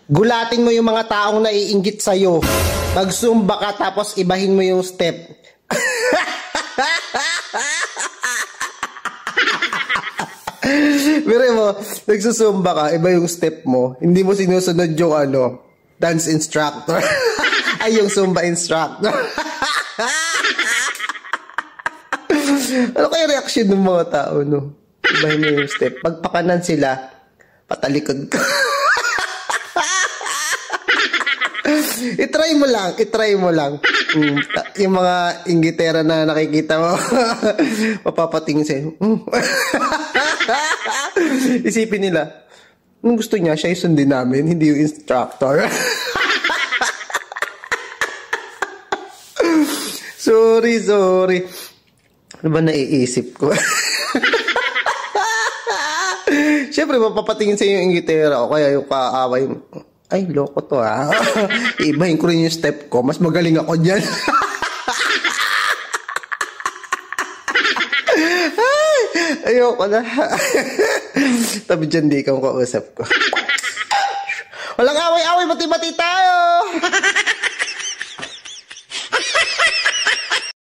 Gulatin mo yung mga taong naiinggit sa'yo. Mag-zumba ka tapos ibahin mo yung step. Pero mo, nagsusumba ka, iba yung step mo. Hindi mo sinusunod yung dance instructor. Ay, yung Zumba instructor. Ano kaya reaction ng mga tao, no? Ibahin mo yung step. Pagpakanan sila, patalikod ka. Itry mo lang. Yung mga inggitera na nakikita mo, mapapatingin sa'yo. Isipin nila, nung gusto niya, siya yung sundin namin, hindi yung instructor. Sorry. Ano ba naiisip ko? Siyempre, mapapatingin sa'yo yung inggitera o kaya yung kaaway mo. Ay, loko to Ibahin ko rin yung step ko. Mas magaling ako dyan. Ay, ayoko na. Tabi dyan, di ikaw kausap ko. Walang away-away, bati-bati tayo.